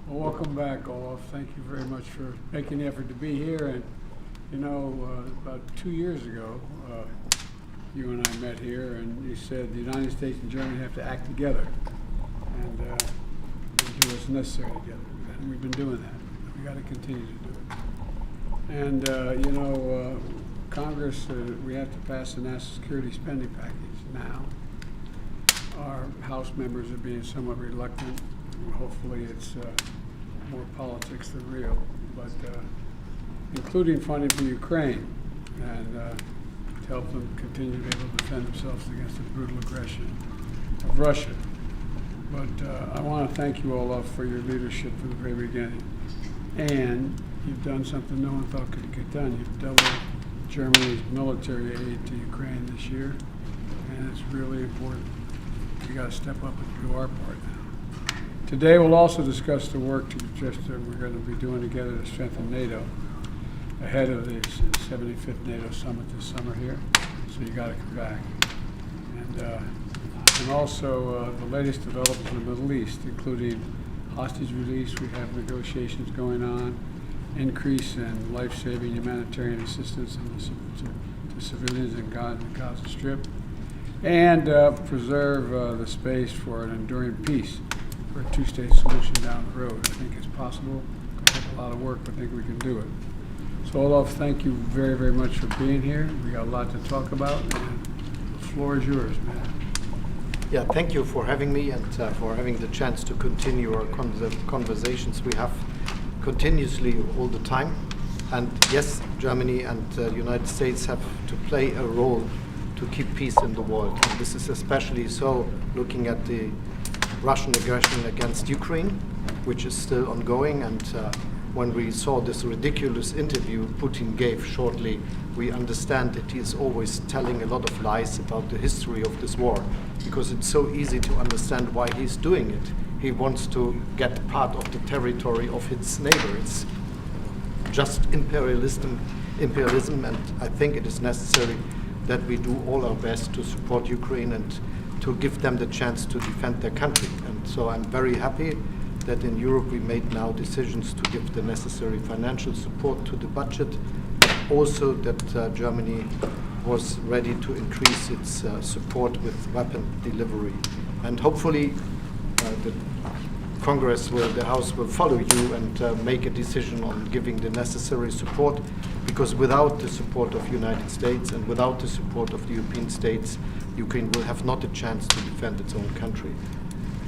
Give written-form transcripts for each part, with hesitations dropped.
Well, welcome back, Olaf. Thank you very much for making the effort to be here. And you know, about 2 years ago, you and I met here, and you said the United States and Germany have to act together and do what's necessary together. And we've been doing that. We got to continue to do it. And you know, Congress, we have to pass the national security spending package now. Our House members are being somewhat reluctant. Hopefully it's more politics than real, but including funding for Ukraine and to help them continue to be able to defend themselves against the brutal aggression of Russia. But I want to thank you, Olaf, for your leadership from the very beginning. And you've done something no one thought could get done. You've doubled Germany's military aid to Ukraine this year, and it's really important. We got to step up and do our part now. Today we'll also discuss the work we're going to be doing together to strengthen NATO ahead of the 75th NATO summit this summer here. So you got to come back. And also the latest developments in the Middle East, including hostage release. We have negotiations going on, increase in life-saving humanitarian assistance to civilians in Gaza Strip, and preserve the space for an enduring peace, for a two-state solution down the road. I think it's possible. It's going to take a lot of work, but I think we can do it. So Olaf, thank you very, very much for being here. We got a lot to talk about, and the floor is yours, man. Yeah, thank you for having me and for having the chance to continue our conversations we have continuously all the time. And yes, Germany and the United States have to play a role to keep peace in the world. And this is especially so looking at the Russian aggression against Ukraine, which is still ongoing. And when we saw this ridiculous interview Putin gave shortly, we understand that he is always telling a lot of lies about the history of this war, because it's so easy to understand why he's doing it. He wants to get part of the territory of his neighbor. It's just imperialism, and I think it is necessary that we do all our best to support Ukraine and to give them the chance to defend their country. And so I'm very happy that in Europe we made now decisions to give the necessary financial support to the budget, also that Germany was ready to increase its support with weapon delivery. And hopefully the the House will follow you and make a decision on giving the necessary support, because without the support of the United States and without the support of the European states, Ukraine will have not a chance to defend its own country.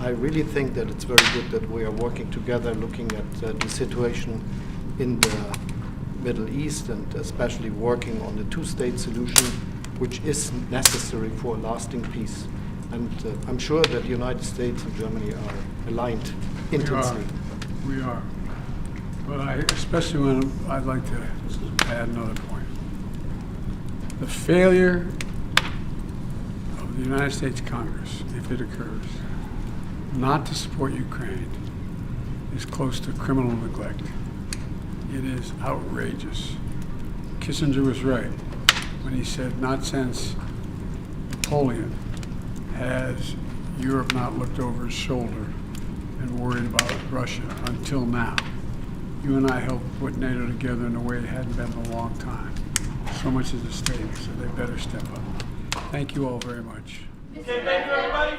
I really think that it's very good that we are working together, looking at the situation in the Middle East, and especially working on the two-state solution, which is necessary for a lasting peace. And I'm sure that the United States and Germany are aligned intensely. We are. But especially when I'd like to add another point. The failure of the United States Congress, if it occurs, not to support Ukraine is close to criminal neglect. It is outrageous. Kissinger was right when he said, not since Napoleon has Europe not looked over his shoulder and worried about Russia until now. You and I helped put NATO together in a way it hadn't been in a long time. So much is at stake, so they better step up. Thank you all very much. Okay, thank you everybody.